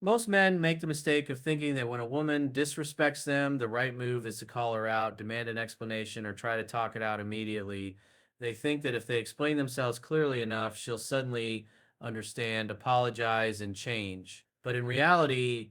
Most men make the mistake of thinking that when a woman disrespects them, the right move is to call her out, demand an explanation, or try to talk it out immediately. They think that if they explain themselves clearly enough, she'll suddenly understand, apologize, and change. But in reality,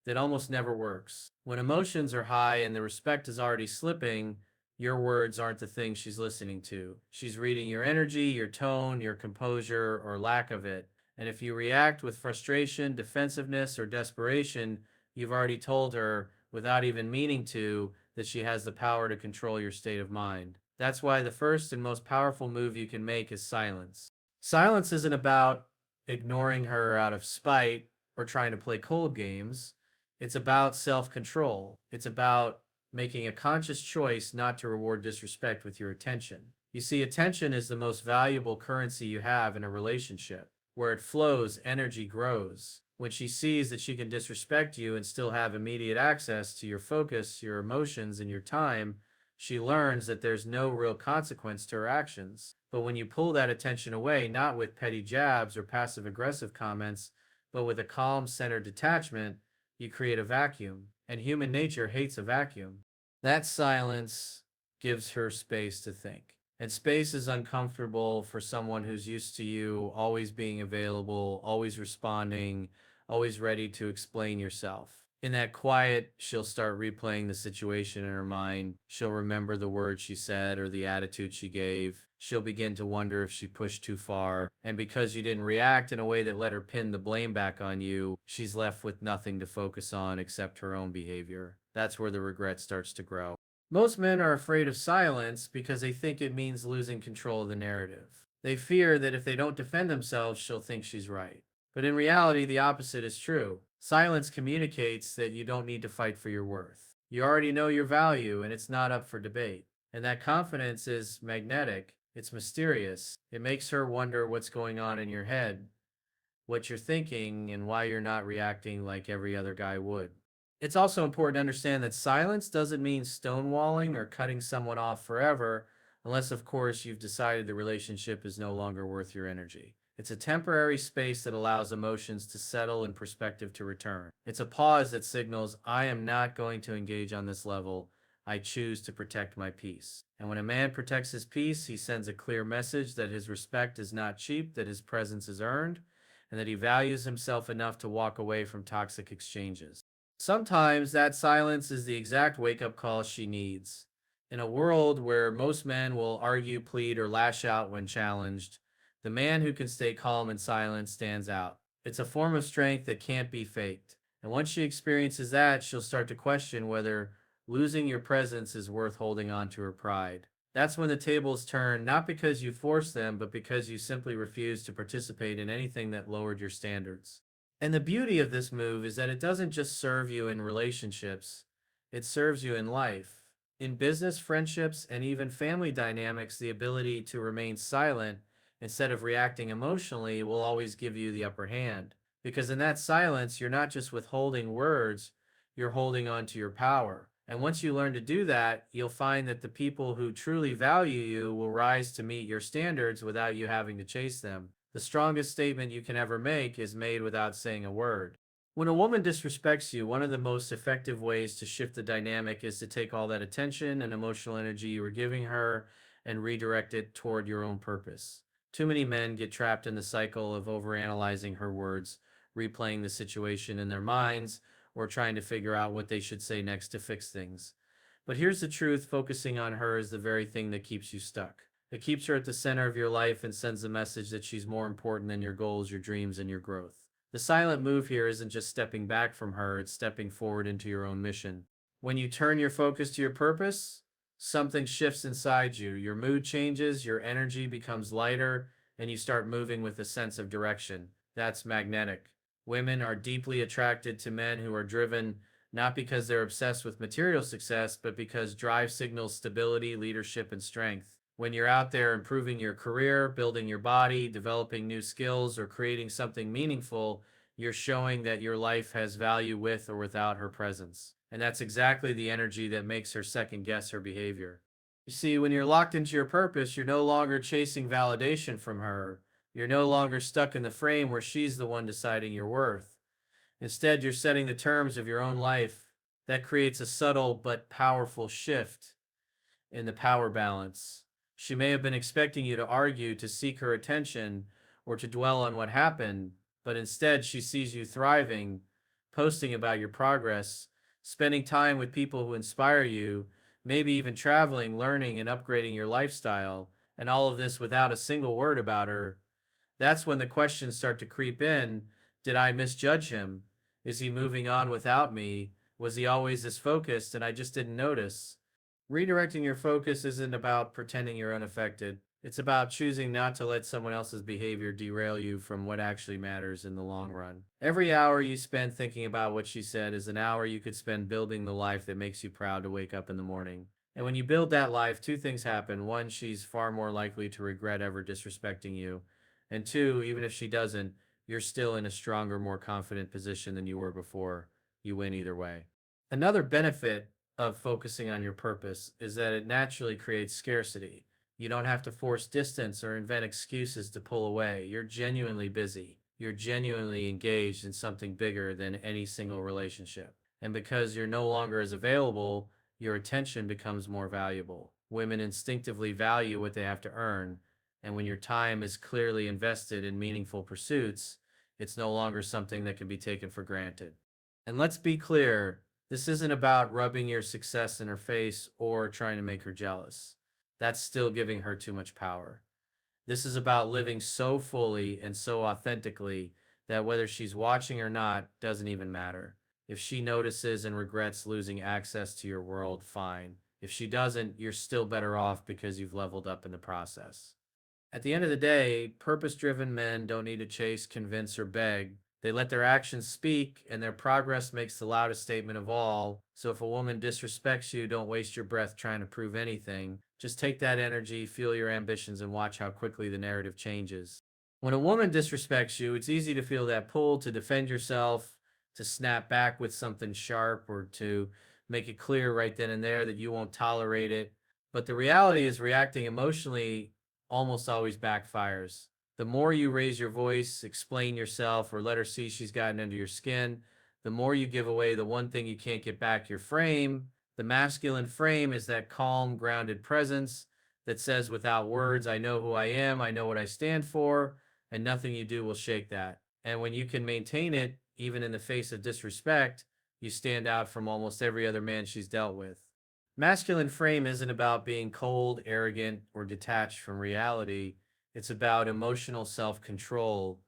that almost never works. When emotions are high and the respect is already slipping, your words aren't the thing she's listening to. She's reading your energy, your tone, your composure, or lack of it. And if you react with frustration, defensiveness, or desperation, you've already told her, without even meaning to, that she has the power to control your state of mind. That's why the first and most powerful move you can make is silence. Silence isn't about ignoring her out of spite or trying to play cold games. It's about self control. It's about making a conscious choice not to reward disrespect with your attention. You see, attention is the most valuable currency you have in a relationship. Where it flows, energy grows. When she sees that she can disrespect you and still have immediate access to your focus, your emotions, and your time, she learns that there's no real consequence to her actions. But when you pull that attention away, not with petty jabs or passive aggressive comments, but with a calm, centered detachment, you create a vacuum. And human nature hates a vacuum. That silence gives her space to think. And space is uncomfortable for someone who's used to you always being available, always responding, always ready to explain yourself. In that quiet, she'll start replaying the situation in her mind. She'll remember the words she said or the attitude she gave. She'll begin to wonder if she pushed too far. And because you didn't react in a way that let her pin the blame back on you, she's left with nothing to focus on except her own behavior. That's where the regret starts to grow. Most men are afraid of silence because they think it means losing control of the narrative. They fear that if they don't defend themselves, she'll think she's right. But in reality, the opposite is true. Silence communicates that you don't need to fight for your worth. You already know your value and it's not up for debate. And that confidence is magnetic, it's mysterious. It makes her wonder what's going on in your head, what you're thinking, and why you're not reacting like every other guy would. It's also important to understand that silence doesn't mean stonewalling or cutting someone off forever, unless, of course, you've decided the relationship is no longer worth your energy. It's a temporary space that allows emotions to settle and perspective to return. It's a pause that signals, I am not going to engage on this level. I choose to protect my peace. And when a man protects his peace, he sends a clear message that his respect is not cheap, that his presence is earned, and that he values himself enough to walk away from toxic exchanges. Sometimes that silence is the exact wake up call she needs. In a world where most men will argue, plead, or lash out when challenged, the man who can stay calm and silent stands out. It's a form of strength that can't be faked. And once she experiences that, she'll start to question whether losing your presence is worth holding on to her pride. That's when the tables turn, not because you forced them, but because you simply refused to participate in anything that lowered your standards. And the beauty of this move is that it doesn't just serve you in relationships, it serves you in life. In business, friendships, and even family dynamics, the ability to remain silent instead of reacting emotionally will always give you the upper hand. Because in that silence, you're not just withholding words, you're holding on to your power. And once you learn to do that, you'll find that the people who truly value you will rise to meet your standards without you having to chase them. The strongest statement you can ever make is made without saying a word. When a woman disrespects you, one of the most effective ways to shift the dynamic is to take all that attention and emotional energy you were giving her and redirect it toward your own purpose. Too many men get trapped in the cycle of overanalyzing her words, replaying the situation in their minds, or trying to figure out what they should say next to fix things. But here's the truth, focusing on her is the very thing that keeps you stuck. It keeps her at the center of your life and sends the message that she's more important than your goals, your dreams, and your growth. The silent move here isn't just stepping back from her, it's stepping forward into your own mission. When you turn your focus to your purpose, something shifts inside you. Your mood changes, your energy becomes lighter, and you start moving with a sense of direction. That's magnetic. Women are deeply attracted to men who are driven not because they're obsessed with material success, but because drive signals stability, leadership, and strength. When you're out there improving your career, building your body, developing new skills, or creating something meaningful, you're showing that your life has value with or without her presence. And that's exactly the energy that makes her second guess her behavior. You see, when you're locked into your purpose, you're no longer chasing validation from her. You're no longer stuck in the frame where she's the one deciding your worth. Instead, you're setting the terms of your own life. That creates a subtle but powerful shift in the power balance. She may have been expecting you to argue, to seek her attention, or to dwell on what happened, but instead she sees you thriving, posting about your progress, spending time with people who inspire you, maybe even traveling, learning, and upgrading your lifestyle, and all of this without a single word about her. That's when the questions start to creep in. Did I misjudge him? Is he moving on without me? Was he always this focused and I just didn't notice? Redirecting your focus isn't about pretending you're unaffected. It's about choosing not to let someone else's behavior derail you from what actually matters in the long run. Every hour you spend thinking about what she said is an hour you could spend building the life that makes you proud to wake up in the morning. And when you build that life, two things happen. One, she's far more likely to regret ever disrespecting you. And two, even if she doesn't, you're still in a stronger, more confident position than you were before. You win either way. Another benefit of focusing on your purpose is that it naturally creates scarcity. You don't have to force distance or invent excuses to pull away. You're genuinely busy. You're genuinely engaged in something bigger than any single relationship. And because you're no longer as available, your attention becomes more valuable. Women instinctively value what they have to earn. And when your time is clearly invested in meaningful pursuits, it's no longer something that can be taken for granted. And let's be clear, this isn't about rubbing your success in her face or trying to make her jealous. That's still giving her too much power. This is about living so fully and so authentically that whether she's watching or not doesn't even matter. If she notices and regrets losing access to your world, fine. If she doesn't, you're still better off because you've leveled up in the process. At the end of the day, purpose driven men don't need to chase, convince, or beg. They let their actions speak, and their progress makes the loudest statement of all. So if a woman disrespects you, don't waste your breath trying to prove anything. Just take that energy, fuel your ambitions, and watch how quickly the narrative changes. When a woman disrespects you, it's easy to feel that pull to defend yourself, to snap back with something sharp, or to make it clear right then and there that you won't tolerate it. But the reality is, reacting emotionally almost always backfires. The more you raise your voice, explain yourself, or let her see she's gotten under your skin, the more you give away the one thing you can't get back, your frame. The masculine frame is that calm, grounded presence that says without words, I know who I am, I know what I stand for, and nothing you do will shake that. And when you can maintain it, even in the face of disrespect, you stand out from almost every other man she's dealt with. Masculine frame isn't about being cold, arrogant, or detached from reality. It's about emotional self control,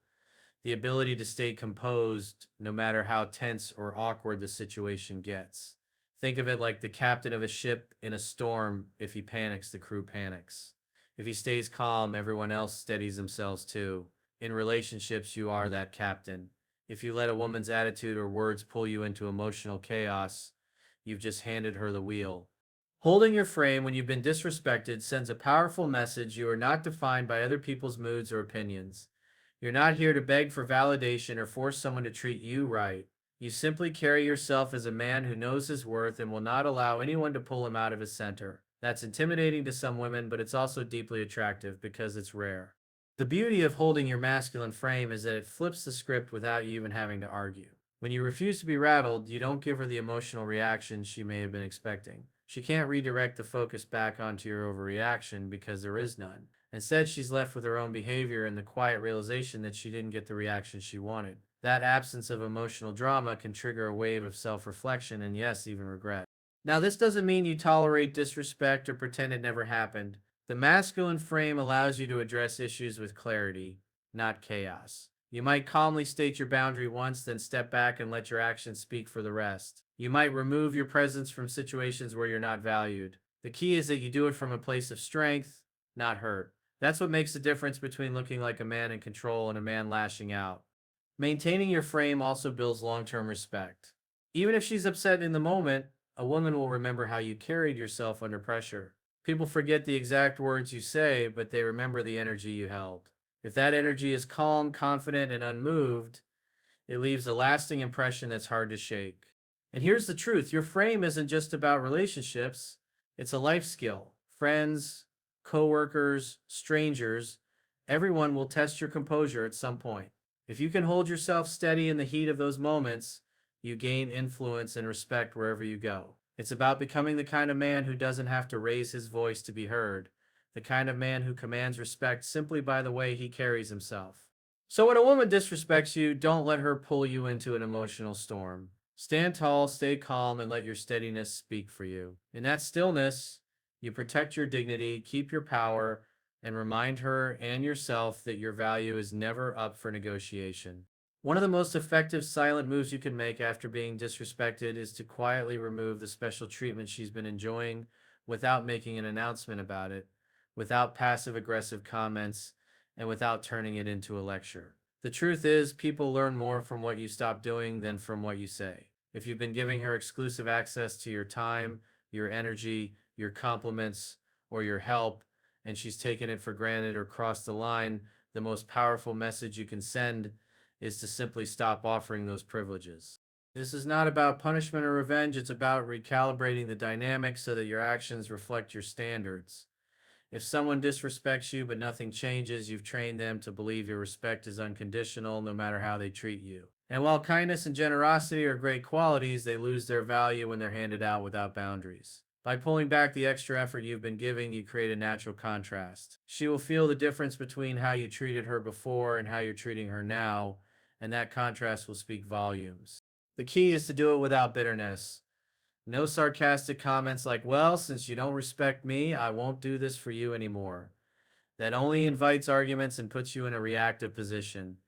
the ability to stay composed no matter how tense or awkward the situation gets. Think of it like the captain of a ship in a storm. If he panics, the crew panics. If he stays calm, everyone else steadies themselves too. In relationships, you are that captain. If you let a woman's attitude or words pull you into emotional chaos, you've just handed her the wheel. Holding your frame when you've been disrespected sends a powerful message. You are not defined by other people's moods or opinions. You're not here to beg for validation or force someone to treat you right. You simply carry yourself as a man who knows his worth and will not allow anyone to pull him out of his center. That's intimidating to some women, but it's also deeply attractive because it's rare. The beauty of holding your masculine frame is that it flips the script without you even having to argue. When you refuse to be rattled, you don't give her the emotional reaction she may have been expecting. She can't redirect the focus back onto your overreaction because there is none. Instead, she's left with her own behavior and the quiet realization that she didn't get the reaction she wanted. That absence of emotional drama can trigger a wave of self reflection and, yes, even regret. Now, this doesn't mean you tolerate disrespect or pretend it never happened. The masculine frame allows you to address issues with clarity, not chaos. You might calmly state your boundary once, then step back and let your actions speak for the rest. You might remove your presence from situations where you're not valued. The key is that you do it from a place of strength, not hurt. That's what makes the difference between looking like a man in control and a man lashing out. Maintaining your frame also builds long term respect. Even if she's upset in the moment, a woman will remember how you carried yourself under pressure. People forget the exact words you say, but they remember the energy you held. If that energy is calm, confident, and unmoved, it leaves a lasting impression that's hard to shake. And here's the truth, your frame isn't just about relationships, it's a life skill. Friends, coworkers, strangers, everyone will test your composure at some point. If you can hold yourself steady in the heat of those moments, you gain influence and respect wherever you go. It's about becoming the kind of man who doesn't have to raise his voice to be heard, the kind of man who commands respect simply by the way he carries himself. So when a woman disrespects you, don't let her pull you into an emotional storm. Stand tall, stay calm, and let your steadiness speak for you. In that stillness, you protect your dignity, keep your power, and remind her and yourself that your value is never up for negotiation. One of the most effective silent moves you can make after being disrespected is to quietly remove the special treatment she's been enjoying without making an announcement about it, without passive aggressive comments, and without turning it into a lecture. The truth is, people learn more from what you stop doing than from what you say. If you've been giving her exclusive access to your time, your energy, your compliments, or your help, and she's taken it for granted or crossed the line, the most powerful message you can send is to simply stop offering those privileges. This is not about punishment or revenge, it's about recalibrating the dynamic so that your actions reflect your standards. If someone disrespects you but nothing changes, you've trained them to believe your respect is unconditional no matter how they treat you. And while kindness and generosity are great qualities, they lose their value when they're handed out without boundaries. By pulling back the extra effort you've been giving, you create a natural contrast. She will feel the difference between how you treated her before and how you're treating her now, and that contrast will speak volumes. The key is to do it without bitterness. No sarcastic comments like, well, since you don't respect me, I won't do this for you anymore. That only invites arguments and puts you in a reactive position.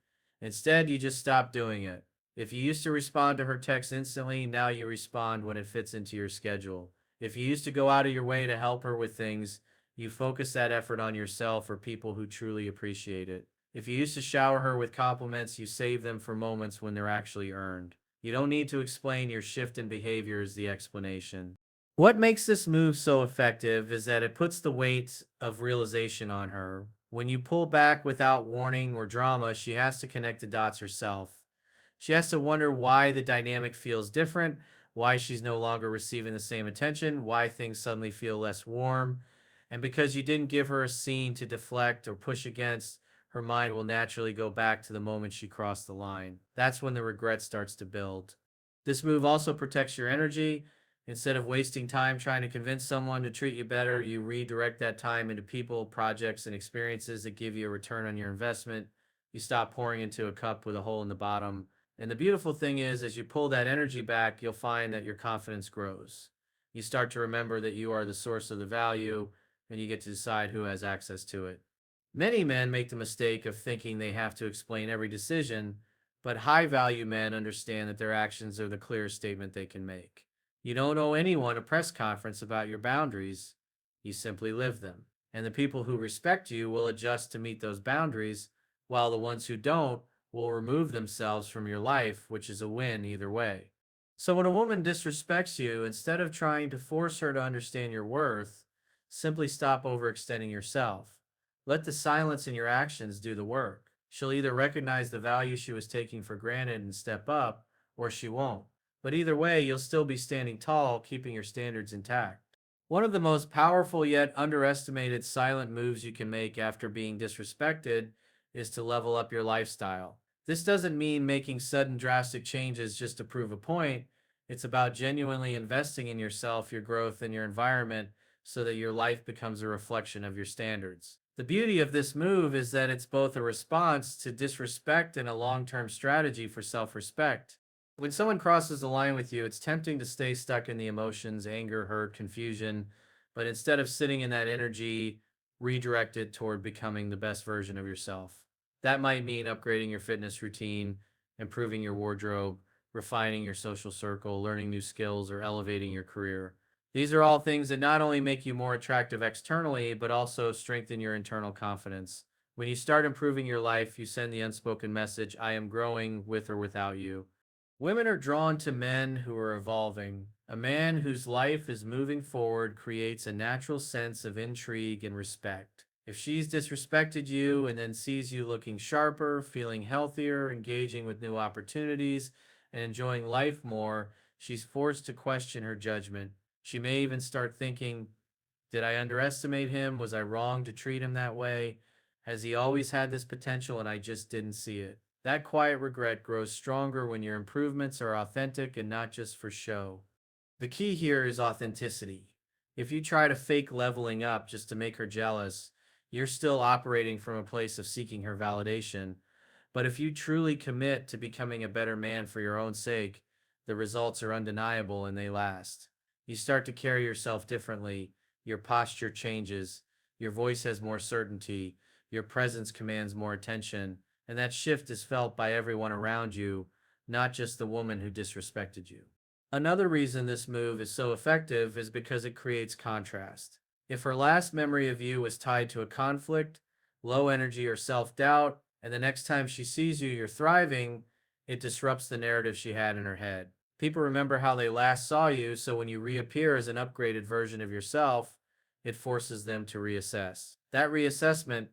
Instead, you just stop doing it. If you used to respond to her text instantly, now you respond when it fits into your schedule. If you used to go out of your way to help her with things, you focus that effort on yourself or people who truly appreciate it. If you used to shower her with compliments, you save them for moments when they're actually earned. You don't need to explain your shift in behavior as the explanation. What makes this move so effective is that it puts the weight of realization on her. When you pull back without warning or drama, she has to connect the dots herself. She has to wonder why the dynamic feels different, why she's no longer receiving the same attention, why things suddenly feel less warm. And because you didn't give her a scene to deflect or push against, her mind will naturally go back to the moment she crossed the line. That's when the regret starts to build. This move also protects your energy. Instead of wasting time trying to convince someone to treat you better, you redirect that time into people, projects, and experiences that give you a return on your investment. You stop pouring into a cup with a hole in the bottom. And the beautiful thing is, as you pull that energy back, you'll find that your confidence grows. You start to remember that you are the source of the value, and you get to decide who has access to it. Many men make the mistake of thinking they have to explain every decision, but high value men understand that their actions are the clearest statement they can make. You don't owe anyone a press conference about your boundaries, you simply live them. And the people who respect you will adjust to meet those boundaries, while the ones who don't will remove themselves from your life, which is a win either way. So when a woman disrespects you, instead of trying to force her to understand your worth, simply stop overextending yourself. Let the silence in your actions do the work. She'll either recognize the value she was taking for granted and step up, or she won't. But either way, you'll still be standing tall, keeping your standards intact. One of the most powerful yet underestimated silent moves you can make after being disrespected is to level up your lifestyle. This doesn't mean making sudden drastic changes just to prove a point. It's about genuinely investing in yourself, your growth, and your environment so that your life becomes a reflection of your standards. The beauty of this move is that it's both a response to disrespect and a long term strategy for self respect. When someone crosses the line with you, it's tempting to stay stuck in the emotions, anger, hurt, confusion, but instead of sitting in that energy, redirect it toward becoming the best version of yourself. That might mean upgrading your fitness routine, improving your wardrobe, refining your social circle, learning new skills, or elevating your career. These are all things that not only make you more attractive externally, but also strengthen your internal confidence. When you start improving your life, you send the unspoken message, I am growing with or without you. Women are drawn to men who are evolving. A man whose life is moving forward creates a natural sense of intrigue and respect. If she's disrespected you and then sees you looking sharper, feeling healthier, engaging with new opportunities, and enjoying life more, she's forced to question her judgment. She may even start thinking, did I underestimate him? Was I wrong to treat him that way? Has he always had this potential and I just didn't see it? That quiet regret grows stronger when your improvements are authentic and not just for show. The key here is authenticity. If you try to fake leveling up just to make her jealous, you're still operating from a place of seeking her validation. But if you truly commit to becoming a better man for your own sake, the results are undeniable and they last. You start to carry yourself differently, your posture changes, your voice has more certainty, your presence commands more attention, and that shift is felt by everyone around you, not just the woman who disrespected you. Another reason this move is so effective is because it creates contrast. If her last memory of you was tied to a conflict, low energy, or self doubt, and the next time she sees you, you're thriving, it disrupts the narrative she had in her head. People remember how they last saw you, so when you reappear as an upgraded version of yourself, it forces them to reassess. That reassessment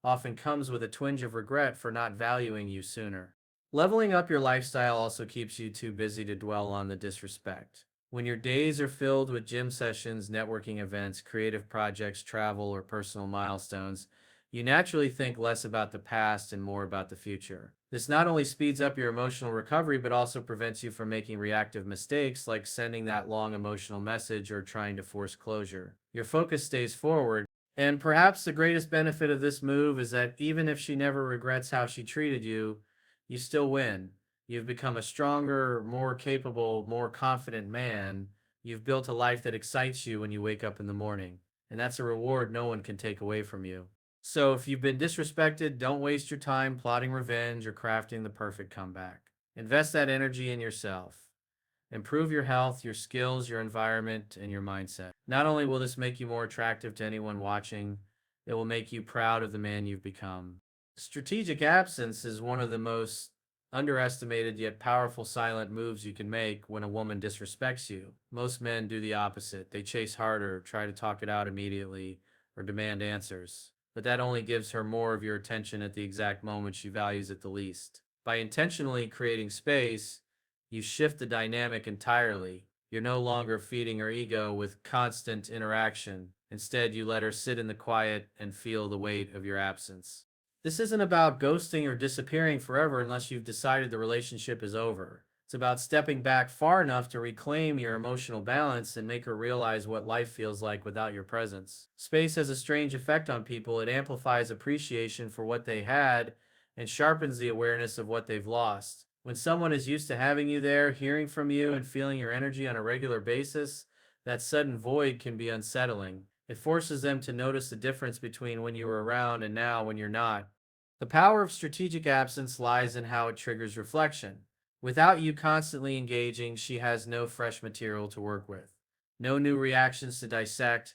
often comes with a twinge of regret for not valuing you sooner. Leveling up your lifestyle also keeps you too busy to dwell on the disrespect. When your days are filled with gym sessions, networking events, creative projects, travel, or personal milestones, you naturally think less about the past and more about the future. This not only speeds up your emotional recovery, but also prevents you from making reactive mistakes like sending that long emotional message or trying to force closure. Your focus stays forward. And perhaps the greatest benefit of this move is that even if she never regrets how she treated you, you still win. You've become a stronger, more capable, more confident man. You've built a life that excites you when you wake up in the morning. And that's a reward no one can take away from you. So if you've been disrespected, don't waste your time plotting revenge or crafting the perfect comeback. Invest that energy in yourself. Improve your health, your skills, your environment, and your mindset. Not only will this make you more attractive to anyone watching, it will make you proud of the man you've become. Strategic absence is one of the most underestimated yet powerful silent moves you can make when a woman disrespects you. Most men do the opposite. They chase harder, try to talk it out immediately, or demand answers. But that only gives her more of your attention at the exact moment she values it the least. By intentionally creating space, you shift the dynamic entirely. You're no longer feeding her ego with constant interaction. Instead, you let her sit in the quiet and feel the weight of your absence. This isn't about ghosting or disappearing forever unless you've decided the relationship is over. It's about stepping back far enough to reclaim your emotional balance and make her realize what life feels like without your presence. Space has a strange effect on people. It amplifies appreciation for what they had and sharpens the awareness of what they've lost. When someone is used to having you there, hearing from you, and feeling your energy on a regular basis, that sudden void can be unsettling. It forces them to notice the difference between when you were around and now when you're not. The power of strategic absence lies in how it triggers reflection. Without you constantly engaging, she has no fresh material to work with, no new reactions to dissect,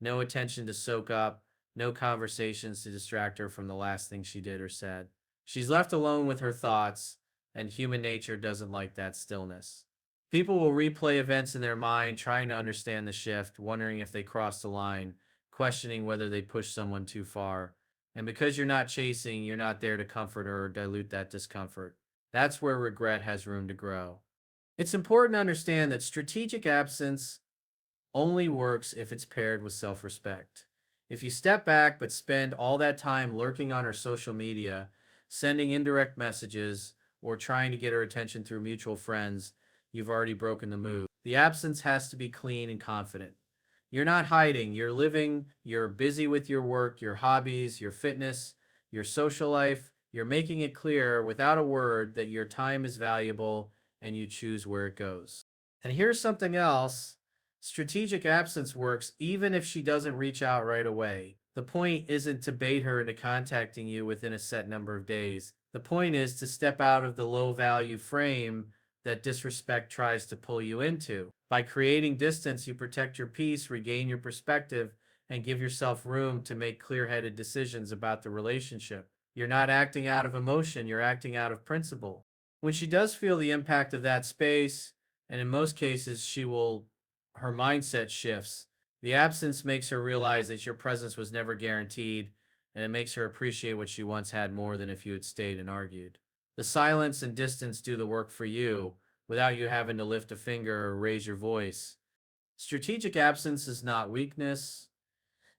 no attention to soak up, no conversations to distract her from the last thing she did or said. She's left alone with her thoughts, and human nature doesn't like that stillness. People will replay events in their mind, trying to understand the shift, wondering if they crossed the line, questioning whether they pushed someone too far. And because you're not chasing, you're not there to comfort her or dilute that discomfort. That's where regret has room to grow. It's important to understand that strategic absence only works if it's paired with self respect. If you step back but spend all that time lurking on her social media, sending indirect messages, or trying to get her attention through mutual friends, you've already broken the move. The absence has to be clean and confident. You're not hiding, you're living, you're busy with your work, your hobbies, your fitness, your social life. You're making it clear without a word that your time is valuable and you choose where it goes. And here's something else: strategic absence works even if she doesn't reach out right away. The point isn't to bait her into contacting you within a set number of days. The point is to step out of the low value frame that disrespect tries to pull you into. By creating distance, you protect your peace, regain your perspective, and give yourself room to make clear headed decisions about the relationship. You're not acting out of emotion, you're acting out of principle. When she does feel the impact of that space, and in most cases, her mindset shifts. The absence makes her realize that your presence was never guaranteed, and it makes her appreciate what she once had more than if you had stayed and argued. The silence and distance do the work for you without you having to lift a finger or raise your voice. Strategic absence is not weakness,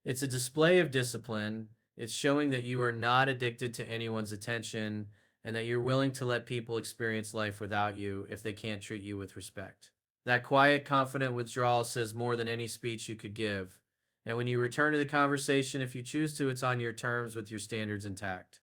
it's a display of discipline. It's showing that you are not addicted to anyone's attention and that you're willing to let people experience life without you if they can't treat you with respect. That quiet, confident withdrawal says more than any speech you could give. And when you return to the conversation, if you choose to, it's on your terms with your standards intact.